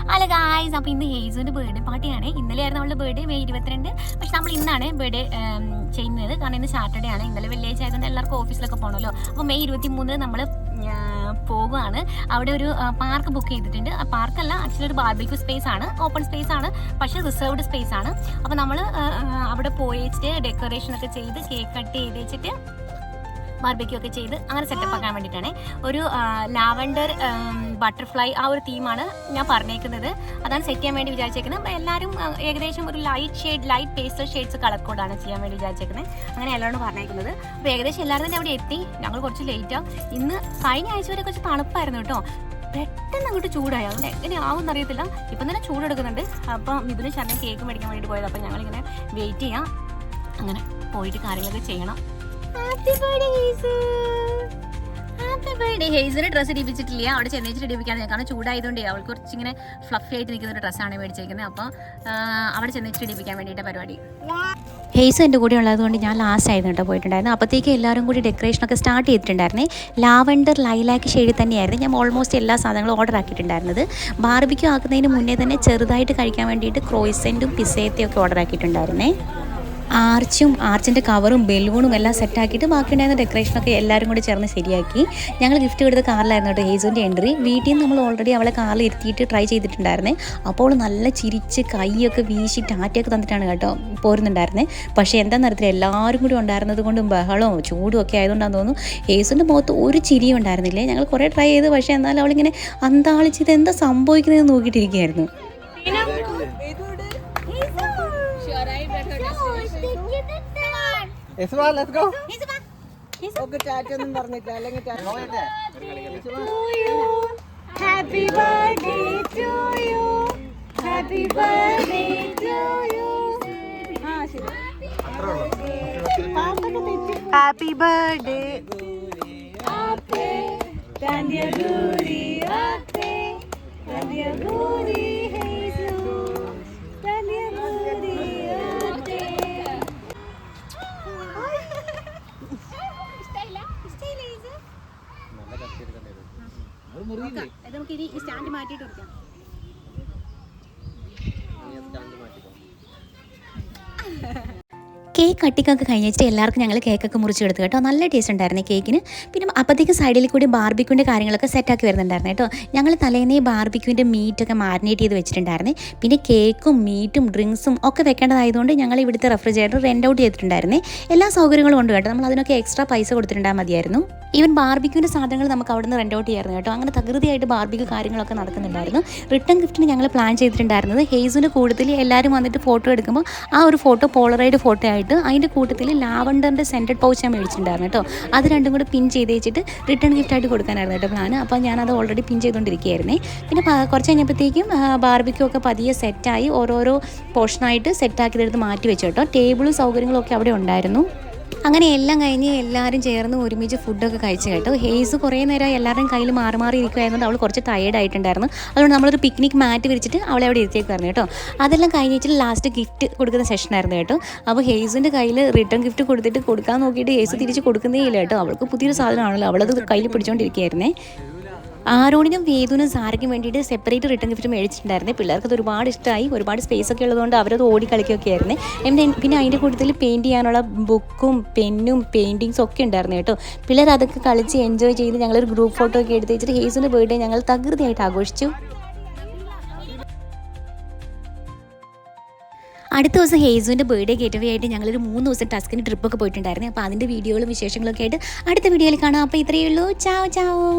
Hello guys, അപ്പോൾ ഇന്ന് ഹേസുവിൻ്റെ birthday പാർട്ടിയാണ്. ഇന്നലെയായിരുന്നു അവളുടെ ബർത്ത്ഡേ, മെയ് 22. പക്ഷെ നമ്മൾ ഇന്നാണ് ബർത്ത്ഡേ ചെയ്യുന്നത്. കാരണം ഇന്ന് സാറ്റർഡേ ആണ്. ഇന്നലെ വെള്ളിയാഴ്ച ആയതുകൊണ്ട് എല്ലാവർക്കും ഓഫീസിലൊക്കെ പോകണമല്ലോ. അപ്പോൾ മെയ് 23 നമ്മൾ പോകുകയാണ്. അവിടെ ഒരു പാർക്ക് ബുക്ക് ചെയ്തിട്ടുണ്ട്. ആ പാർക്കല്ല, ആക്ച്വലി ഒരു ബാർബിക്യൂ സ്പേസ് ആണ്, ഓപ്പൺ സ്പേസ് ആണ്, പക്ഷേ റിസർവ്ഡ് സ്പേസ് ആണ്. അപ്പോൾ നമ്മൾ അവിടെ പോയിട്ട് ഡെക്കറേഷനൊക്കെ ചെയ്ത് കേക്ക് കട്ട് ചെയ്ത് വെച്ചിട്ട് ബാർബിക്യൂ ഒക്കെ ചെയ്ത് അങ്ങനെ സെറ്റപ്പ് ആക്കാൻ വേണ്ടിയിട്ടാണ്. ഒരു ലാവൻഡർ ബട്ടർഫ്ലൈ ആ ഒരു തീമാണ് ഞാൻ പറഞ്ഞേക്കുന്നത്. അതാണ് സെറ്റ് ചെയ്യാൻ വേണ്ടി വിചാരിച്ചേക്കുന്നത്. അപ്പോൾ എല്ലാവരും ഏകദേശം ഒരു ലൈറ്റ് പേസ്റ്റൽ ഷെയ്ഡ്സ് കളർ കോഡാണ് ചെയ്യാൻ വേണ്ടി വിചാരിച്ചേക്കുന്നത്. അങ്ങനെ എല്ലാവരും പറഞ്ഞേക്കുന്നത്. അപ്പോൾ ഏകദേശം എല്ലാവരും തന്നെ അവിടെ എത്തി. ഞങ്ങൾ കുറച്ച് ലേറ്റാവും. ഇന്ന് കഴിഞ്ഞ ആഴ്ച വരെ കുറച്ച് തണുപ്പായിരുന്നു കേട്ടോ. പെട്ടെന്ന് അങ്ങോട്ട് ചൂടായി. അതുകൊണ്ട് എങ്ങനെ ആവും അറിയത്തില്ല. ഇപ്പം തന്നെ ചൂടെടുക്കുന്നുണ്ട്. അപ്പം ഇതിന് ശരണം കേക്ക് മേടിക്കാൻ വേണ്ടിയിട്ട് പോയത്. അപ്പം ഞങ്ങളിങ്ങനെ വെയിറ്റ് ചെയ്യാം. അങ്ങനെ പോയിട്ട് കാര്യങ്ങളൊക്കെ ചെയ്യണം. ഹാപ്പി ബർത്ത്ഡേ ഹേസു. Happy birthday. ഹേസിന് ഡ്രസ്സ് ഇടിപ്പിച്ചിട്ടില്ല. അവിടെ ചെന്നേച്ചിട്ട് ഇടിപ്പിക്കാതെ, കാരണം ചൂടായതുകൊണ്ട് അവൾക്ക് കുറച്ചിങ്ങനെ ഫ്ലഫി ആയിട്ട് നിൽക്കുന്ന ഒരു ഡ്രസ്സാണ് മേടിച്ചിരിക്കുന്നത്. അപ്പോൾ അവിടെ ചെന്നേച്ചിട്ട് ഇടിപ്പിക്കാൻ വേണ്ടിയിട്ട് പരിപാടി. ഹേസ് എൻ്റെ കൂടെ ഉള്ളതുകൊണ്ട് ഞാൻ ലാസ്റ്റ് ആയിരുന്നു കേട്ടോ പോയിട്ടുണ്ടായിരുന്നു. അപ്പോഴത്തേക്ക് എല്ലാവരും കൂടി ഡെക്കറേഷനൊക്കെ സ്റ്റാർട്ട് ചെയ്തിട്ടുണ്ടായിരുന്നേ. ലാവൻഡർ ലൈലാക്ക് ഷെയ്ഡ് തന്നെയായിരുന്നു ഞാൻ ഓൾമോസ്റ്റ് എല്ലാ സാധനങ്ങളും ഓർഡർ ആക്കിയിട്ടുണ്ടായിരുന്നത്. ബാർബിക്യൂ ആക്കുന്നതിന് മുന്നേ തന്നെ ചെറുതായിട്ട് കഴിക്കാൻ വേണ്ടിയിട്ട് ക്രോയിസൻറ്റും പിസേത്തയും ഒക്കെ ഓർഡർ ആക്കിയിട്ടുണ്ടായിരുന്നേ. ആർച്ചിൻ്റെ കവറും ബലൂണും എല്ലാം സെറ്റാക്കിയിട്ട് ബാക്കിയുണ്ടായിരുന്ന ഡെക്കറേഷനൊക്കെ എല്ലാവരും കൂടി ചേർന്ന് ശരിയാക്കി. ഞങ്ങൾ ഗിഫ്റ്റ് കൊടുത്ത കാറിലായിരുന്നു കേട്ടോ ഹേസുവിൻ്റെ എൻട്രി. വീട്ടിൽ നിന്ന് നമ്മൾ ഓൾറെഡി അവളെ കാറിൽ ഇരുത്തിയിട്ട് ട്രൈ ചെയ്തിട്ടുണ്ടായിരുന്നേ. അപ്പോൾ നല്ല ചിരിച്ച് കൈയൊക്കെ വീശി ടാറ്റയൊക്കെ തന്നിട്ടാണ് കേട്ടോ പോരുന്നുണ്ടായിരുന്നത്. പക്ഷേ എന്താണെന്ന് അറിയത്തില്ല, എല്ലാവരും കൂടി ഉണ്ടായിരുന്നത് കൊണ്ടും ബഹളവും ചൂടും ഒക്കെ ആയതുകൊണ്ടാണെന്ന് തോന്നുന്നു ഹേസുവിൻ്റെ മുഖത്ത് ഒരു ചിരിയും ഉണ്ടായിരുന്നില്ലേ. ഞങ്ങൾ കുറേ ട്രൈ ചെയ്തു, പക്ഷേ എന്നാലും അവളിങ്ങനെ അന്താളിച്ചത് എന്താ സംഭവിക്കുന്നതെന്ന് നോക്കിയിട്ടിരിക്കുകയായിരുന്നു. Let's go. Okay, chat ഒന്നും പറഞ്ഞില്ല, അല്ലെങ്കിൽ Happy birthday to you. Happy birthday to you. Happy birthday. Aate Tanya Guri aate Tanya Guri Hesu Tanya Guri aate. നമുക്ക് ഇനി ഈ സ്റ്റാൻഡ് മാറ്റിയിട്ട് കൊടുക്കാം. കേക്ക് കട്ടിക്കൊക്കെ കഴിഞ്ഞിട്ട് എല്ലാവർക്കും ഞങ്ങൾ കേക്കൊക്കെ മുറിച്ച് കൊടുത്തു കേട്ടോ. നല്ല ടേസ്റ്റ് ഉണ്ടായിരുന്നു കേക്കിന്. പിന്നെ അപ്പോഴത്തേക്ക് സൈഡിൽ കൂടി ബാർബിക്യൂൻ്റെ കാര്യങ്ങളൊക്കെ സെറ്റാക്കി വരുന്നുണ്ടായിരുന്നു കേട്ടോ. ഞങ്ങൾ തലേന്നേ ബാർബിക്യൂൻ്റെ മീറ്റൊക്കെ മാരിനേറ്റ് ചെയ്ത് വെച്ചിട്ടുണ്ടായിരുന്നു. പിന്നെ കേക്കും മീറ്റും ഡ്രിങ്ക്സും ഒക്കെ വെക്കേണ്ടതായതുകൊണ്ട് ഞങ്ങൾ ഇവിടുത്തെ റെഫ്രിജറേറ്റർ റെൻ്റ് ഔട്ട് ചെയ്തിട്ടുണ്ടായിരുന്നേ. എല്ലാ സൗകര്യങ്ങളും ഉണ്ട് കേട്ടോ. നമ്മൾ അതിനൊക്കെ എക്സ്ട്രാ പൈസ കൊടുത്തിട്ടുണ്ടാൽ മതിയായിരുന്നു. ഈവൻ ബാർബിക്യൂൻ്റെ സാധനങ്ങൾ നമുക്ക് അവിടെ നിന്ന് റെൻ്റ് ഔട്ട് ചെയ്യായിരുന്നു കേട്ടോ. അങ്ങനെ തകൃതിയായിട്ട് ബാർബിക്യൂ കാര്യങ്ങളൊക്കെ നടക്കുന്നുണ്ടായിരുന്നു. റിട്ടേൺ ഗിഫ്റ്റിന് ഞങ്ങൾ പ്ലാൻ ചെയ്തിട്ടുണ്ടായിരുന്നത് ഹേസുവിൻ്റെ കൂട്ടത്തിൽ എല്ലാവരും വന്നിട്ട് ഫോട്ടോ എടുക്കുമ്പോൾ ആ ഒരു ഫോട്ടോ പോളറൈഡ് ഫോട്ടോ ആയിട്ട് അതിൻ്റെ കൂട്ടത്തിൽ ലാവൻഡറിൻ്റെ സെൻറ്റഡ് പൗച്ച് ഞാൻ മേടിച്ചിട്ടുണ്ടായിരുന്നു കേട്ടോ. അത് രണ്ടും കൂടി പിൻ ചെയ്ത് വെച്ചിട്ട് റിട്ടേൺ ഗിഫ്റ്റായിട്ട് കൊടുക്കാനായിരുന്നു കേട്ടോ പ്ലാൻ. അപ്പോൾ ഞാനത് ഓൾറെഡി പിൻ ചെയ്തുകൊണ്ടിരിക്കുകയായിരുന്നേ. പിന്നെ കുറച്ച് കഴിഞ്ഞപ്പോഴത്തേക്കും ബാർബിക്യൂ ഒക്കെ പതിയെ സെറ്റായി ഓരോരോ പോർഷനായിട്ട് സെറ്റാക്കിയതെടുത്ത് മാറ്റി വെച്ചു കേട്ടോ. ടേബിളും സൗകര്യങ്ങളും ഒക്കെ അവിടെ ഉണ്ടായിരുന്നു. അങ്ങനെ എല്ലാം കഴിഞ്ഞ് എല്ലാവരും ചേർന്ന് ഒരുമിച്ച് ഫുഡൊക്കെ കഴിച്ച് കേട്ടോ. ഹേസ് കുറേ നേരം എല്ലാവരുടെയും കയ്യിൽ മാറി ഇരിക്കുമായതുകൊണ്ട് അവൾ കുറച്ച് ടയേർഡ് ആയിട്ടുണ്ടായിരുന്നു. അതുകൊണ്ട് നമ്മളൊരു പിക്നിക് മാറ്റ് വിരിച്ചിട്ട് അവളെ അവിടെ ഇരുത്തിയേക്കായിരുന്നു കേട്ടോ. അതെല്ലാം കഴിഞ്ഞിട്ട് ലാസ്റ്റ് ഗിഫ്റ്റ് കൊടുക്കുന്ന സെഷനായിരുന്നു കേട്ടോ. അപ്പോൾ ഹേസിൻ്റെ കയ്യിൽ റിട്ടേൺ ഗിഫ്റ്റ് കൊടുക്കാൻ നോക്കിയിട്ട് ഹേസ് തിരിച്ച് കൊടുക്കുന്നേ ഇല്ല കേട്ടോ. അവൾക്ക് പുതിയൊരു സാധനമാണല്ലോ, അവളത് കയ്യിൽ പിടിച്ചുകൊണ്ടിരിക്കുകയായിരുന്നേ. ആരോണിനും വേദുവിനും സാരയ്ക്കും വേണ്ടിയിട്ട് സെപ്പറേറ്റ് റിട്ടേൺ ഗിഫ്റ്റ് മേടിച്ചിട്ടുണ്ടായിരുന്നു. പിള്ളേർക്കത് ഒരുപാട് ഇഷ്ടമായി. ഒരുപാട് സ്പേസ് ഒക്കെ ഉള്ളതുകൊണ്ട് അവരത് ഓടി കളിക്കുകയൊക്കെ ആയിരുന്നു. പിന്നെ അതിൻ്റെ കൂട്ടത്തിൽ പെയിൻറ്റ് ചെയ്യാനുള്ള ബുക്കും പെന്നും പെയിൻറ്റിങ്സും ഒക്കെ ഉണ്ടായിരുന്നു കേട്ടോ. പിള്ളേർ അതൊക്കെ കളിച്ച് എൻജോയ് ചെയ്ത് ഞങ്ങളൊരു ഗ്രൂപ്പ് ഫോട്ടോ ഒക്കെ എടുത്ത് വെച്ചിട്ട് ഹേസിൻ്റെ ബർത്ത്ഡേ ഞങ്ങൾ തകൃതിയായിട്ട് ആഘോഷിച്ചു. അടുത്ത ദിവസം ഹേസുവിൻ്റെ ബർത്ത്ഡേ ഗേറ്റ് ആയിട്ട് ഞങ്ങളൊരു 3 ദിവസം ടസ്കിന് ട്രിപ്പൊക്കെ പോയിട്ടുണ്ടായിരുന്നു. അപ്പോൾ അതിൻ്റെ വീഡിയോകളും വിശേഷങ്ങളൊക്കെ ആയിട്ട് അടുത്ത വീഡിയോയിൽ കാണാം. അപ്പോൾ ഇത്രയേ ഉള്ളൂ. ചാവ് ചാവോ.